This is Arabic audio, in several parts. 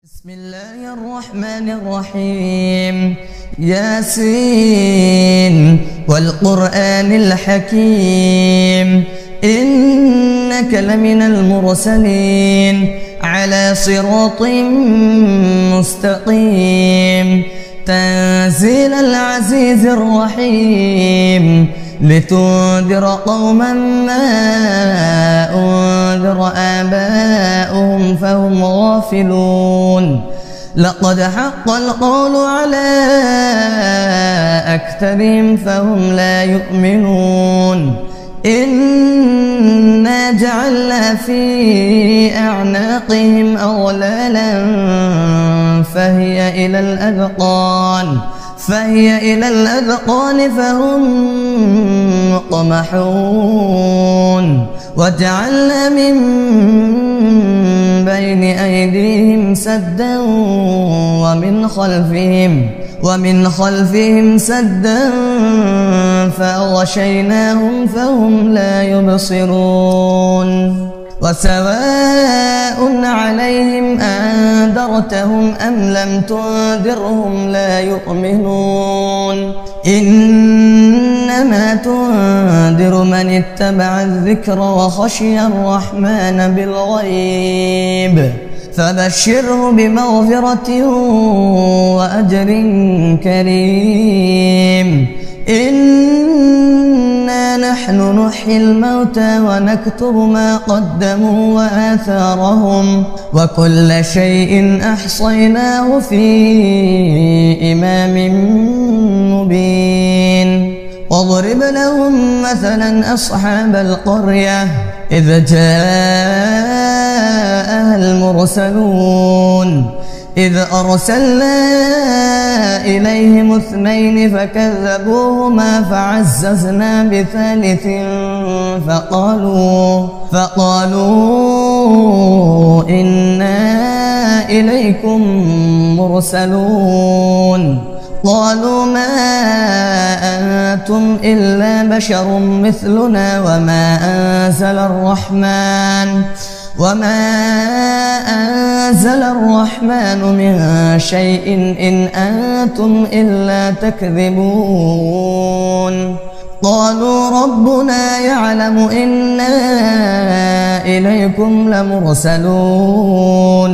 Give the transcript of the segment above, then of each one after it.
بسم الله الرحمن الرحيم. ياسين والقرآن الحكيم إنك لمن المرسلين على صراط مستقيم تنزيل العزيز الرحيم لتنذر قوما ما أنذر آباؤهم فهم غافلون. لقد حق القول على أكثرهم فهم لا يؤمنون. إنا جعلنا في أعناقهم أغلالا فهي إلى الأذقان فهم مقمحون. وجعلنا من بين أيديهم سدا ومن خلفهم سدا فأغشيناهم فهم لا يبصرون. وسواء عليهم أنذرتهم أم لم تنذرهم لا يؤمنون. إنما تنذر من اتبع الذكر وخشي الرحمن بالغيب فبشره بمغفرة وأجر كريم. إنا نحن نحيي الموتى ونكتب ما قدموا وآثارهم وكل شيء أحصيناه في إمام مبين. واضرب لهم مثلا أصحاب القرية إذ جاءها المرسلون إذ أرسلنا إليهم 2 فكذبوهما فعززنا بثالث فقالوا إنا إليكم مرسلون. قالوا ما أنتم إلا بشر مثلنا وما أنزل الرحمن من شيء إن أنتم إلا تكذبون. قالوا ربنا يعلم إنا إليكم لمرسلون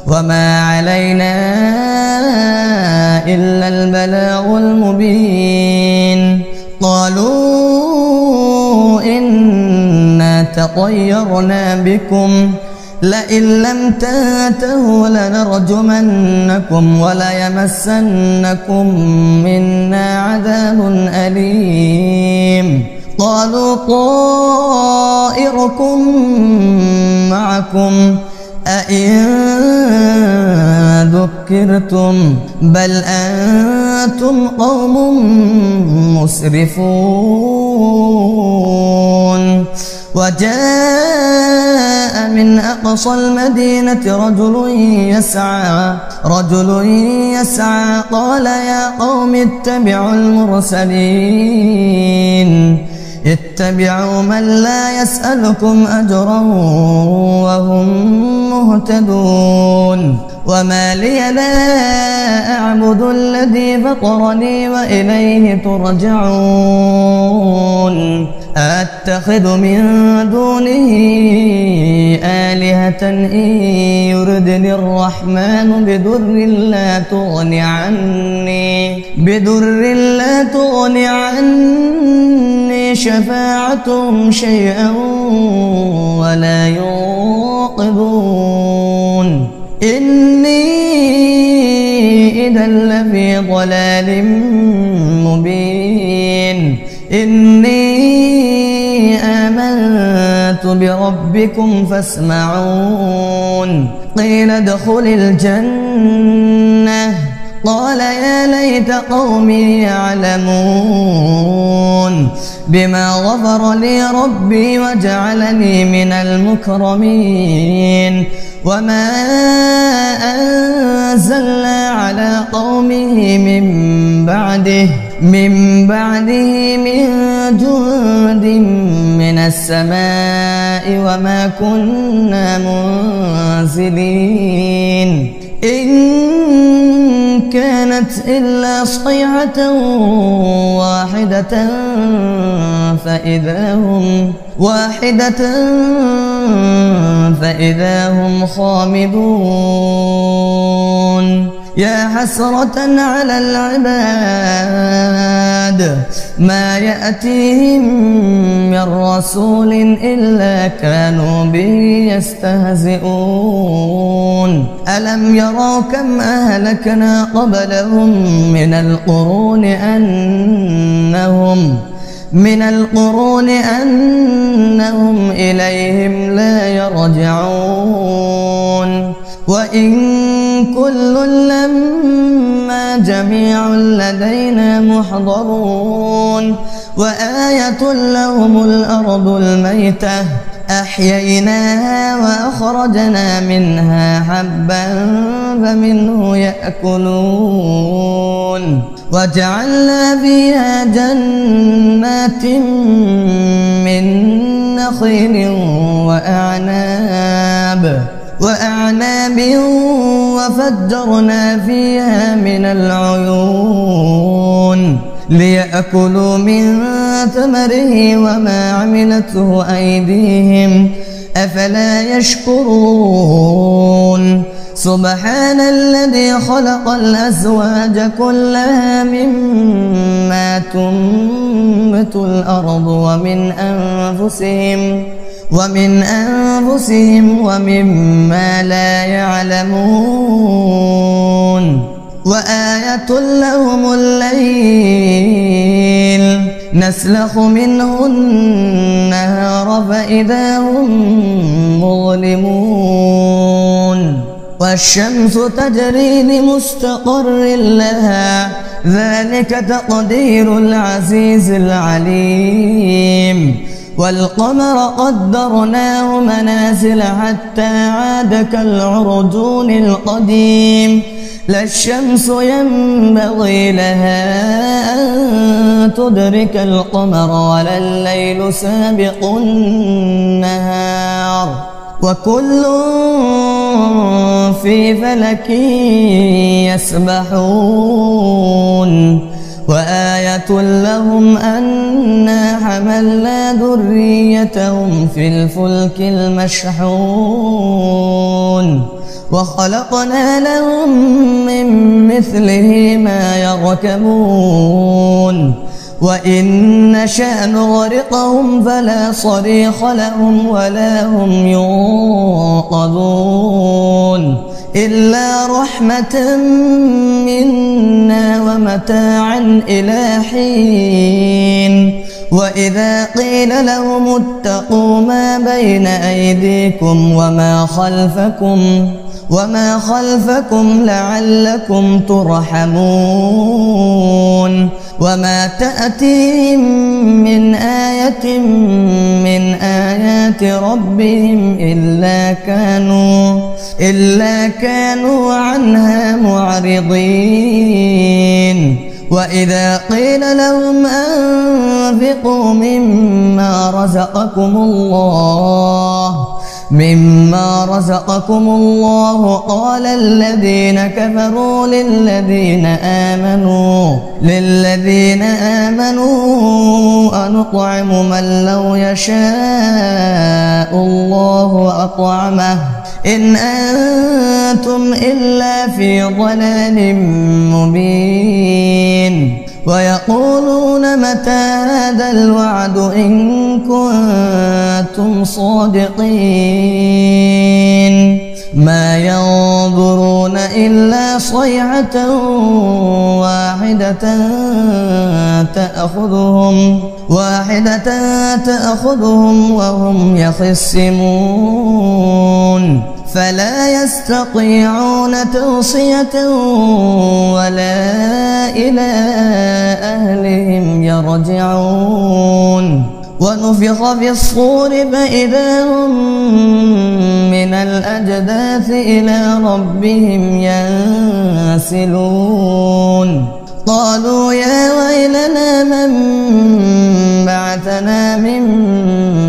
وما علينا إلا البلاغ المبين. قالوا إنا تطيرنا بكم لئن لم تنتهوا لنرجمنكم وليمسنكم منا عذاب أليم. قالوا طائركم معكم أئن ذكرتم بل أنتم قوم مسرفون. وجاء من أقصى المدينة رجل يسعى قال يا قوم اتبعوا المرسلين اتبعوا من لا يسألكم أجرا وهم مهتدون. وما لي لا أعبد الذي فطرني وإليه ترجعون. أتخذ من دونه آلهة إن يردني الرحمن بضر لا تغني عني شفاعتهم شيئا ولا ينقذون. إني إذا لفي ضلال مبين. إني آمنت بربكم فاسمعون. قيل ادخل الجنة قال يا ليت قومي يعلمون بما غفر لي ربي وجعلني من المكرمين. وما أنزلنا على قومه من بعده من جند من السماء وما كنا منزلين. إن كانت إلا صيحة واحدة فإذا هم خامدون يا حسرة على العباد ما يأتيهم من رسول إلا كانوا به يستهزئون ألم يروا كم أهلكنا قبلهم من القرون أنهم إليهم لا يرجعون وإن كل لما جميع لدينا محضرون وآية لهم الأرض الميتة أحييناها وأخرجنا منها حبا فمنه يأكلون وجعلنا فيها جنات من نخيل وأعناب وفجرنا فيها من العيون ليأكلوا من ثمره وما عملته أيديهم أفلا يشكرون سبحان الذي خلق الأزواج كلها مما تنبت الأرض ومن أنفسهم ومما لا يعلمون وآية لهم الليل نسلخ منه النهار فإذا هم مظلمون والشمس تجري لمستقر لها ذلك تقدير العزيز العليم والقمر قدرناه منازل حتى عاد كالعرجون القديم لا الشمس ينبغي لها أن تدرك القمر ولا الليل سابق النهار وكل في فلك يسبحون وآية لهم أنا حملنا ذريتهم في الفلك المشحون وخلقنا لهم من مثله ما يركبون وإن نشأ نغرقهم فلا صريخ لهم ولا هم ينقذون إلا رحمة منا ومتاعا إلى حين وإذا قيل لهم اتقوا ما بين أيديكم وما خلفكم لعلكم ترحمون وما تأتيهم من آية من آيات ربهم إلا كانوا عنها معرضين وإذا قيل لهم أنفقوا مما رزقكم الله قال الذين كفروا للذين آمنوا أنطعم من لو يشاء الله أطعمه إن أنتم إلا في ضلال مبين ويقولون متى هذا الوعد إن كنتم صادقين ما ينظرون إلا صيحة واحدة تأخذهم وهم يخصمون فلا يستطيعون توصية ولا إلى أهلهم يرجعون ونفخ في الصور فإذا هم من الأجداث إلى ربهم ينسلون قالوا يا ويلنا من بعثنا من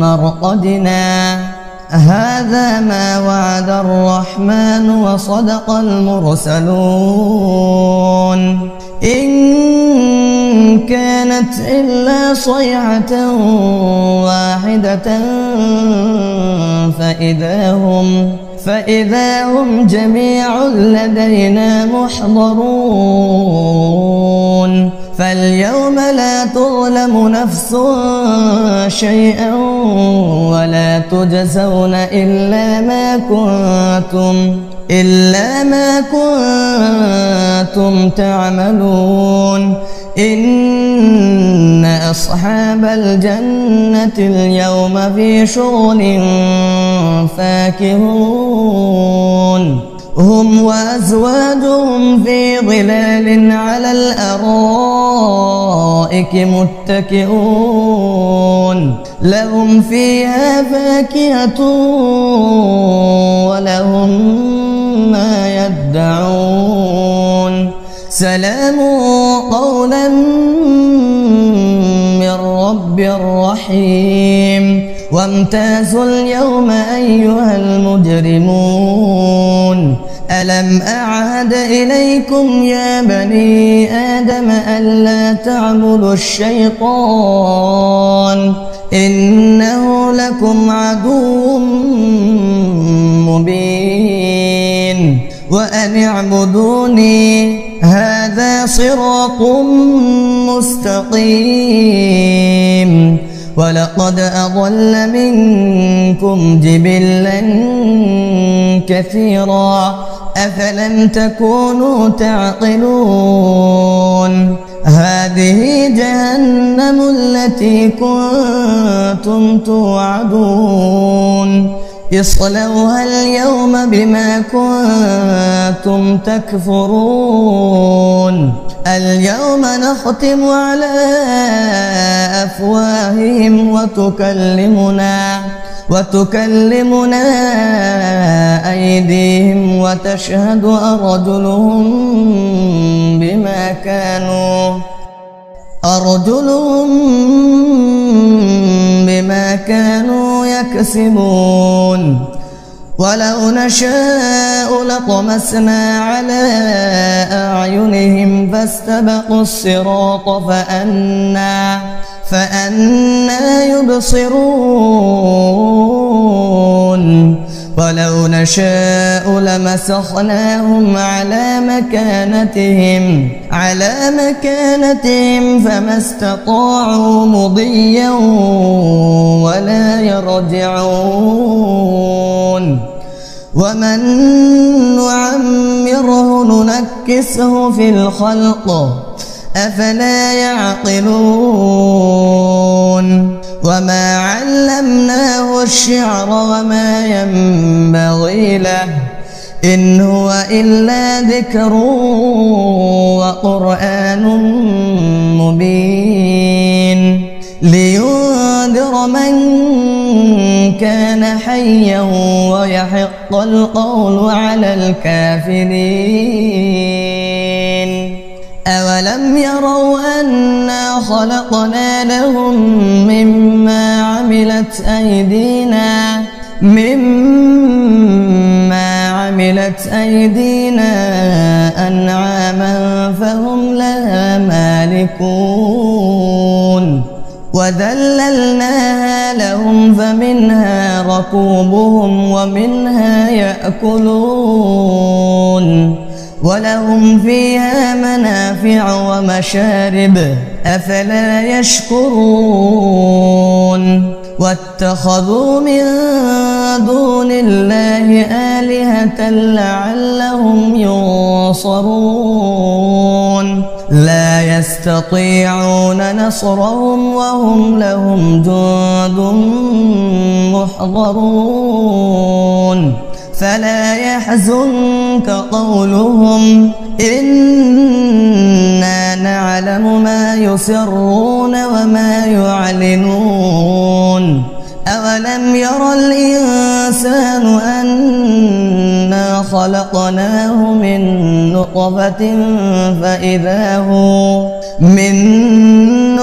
مرقدنا هذا ما وعد الرحمن وصدق المرسلون إن كانت إلا صيحة واحدة فإذا هم جميع لدينا محضرون فاليوم لا تظلم نفس شيئا ولا تجزون إلا ما كنتم تعملون إن أصحاب الجنة اليوم في شغل فاكهون هم وأزواجهم في ظلال على الأرائك متكئون لهم فيها فاكهة ولهم ما يدعون سلام قولا من رب رحيم وامتازوا اليوم أيها المجرمون ألم أعهد إليكم يا بني آدم ألا تعبدوا الشيطان إنه لكم عدو مبين وأن اعبدوني هذا صراط مستقيم ولقد أضل منكم جبلا كثيرا أفلم تكونوا تعقلون هذه جهنم التي كنتم توعدون اصلوها اليوم بما كنتم تكفرون اليوم نختم على أفواههم وتكلمنا أيديهم وتشهد أرجلهم بما كانوا يكسبون ولو نشاء لطمسنا على أعينهم فاستبقوا الصراط فأنى يبصرون ولو نشاء لمسخناهم على مكانتهم فما استطاعوا مضيا ولا يرجعون ومن نعمره ننكسه في الخلق أفلا يعقلون وما علمناه الشعر وما ينبغي له إن هو إلا ذكر وقرآن مبين لينذر من كان حيا ويحق القول على الكافرين أولم يروا أنا خلقنا لهم مما عملت أيدينا أنعاما فهم لها مالكون وذللناها لهم فمنها ركوبهم ومنها يأكلون ولهم فيها منافع ومشارب أفلا يشكرون واتخذوا من دون الله آلهة لعلهم ينصرون لا يستطيعون نصرهم وهم لهم جند محضرون فلا يحزنك قولهم إنا نعلم ما يسرون وما يعلنون أولم ير الإنسان أنا خلقناه من نطفة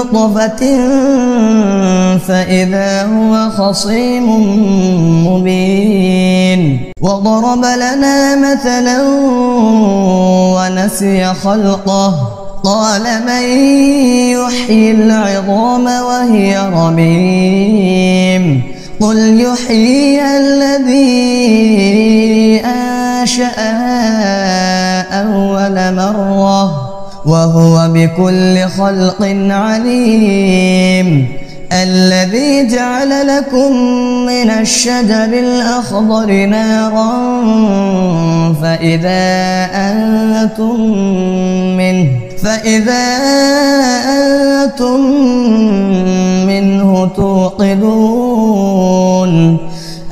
نطفة فإذا هو خصيم مبين وضرب لنا مثلا ونسي خلقه قال من يحيي العظام وهي رميم قل يحييها الذي أنشأها أول مرة وهو بكل خلق عليم الذي جعل لكم من الشجر الأخضر نارا فإذا أنتم منه توقدون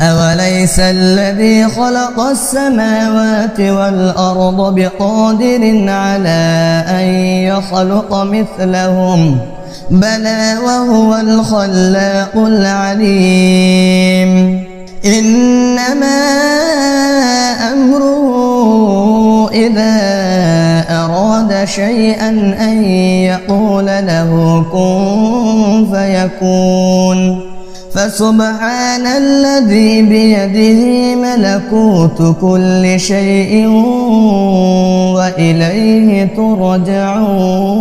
أوليس الذي خلق السماوات والأرض بقادر على أن يخلق مثلهم بلى وهو الخلاق العليم إنما أمره إذا أراد شيئا أن يقول له كن فيكون فسبحان الذي بيده ملكوت كل شيء وإليه ترجعون.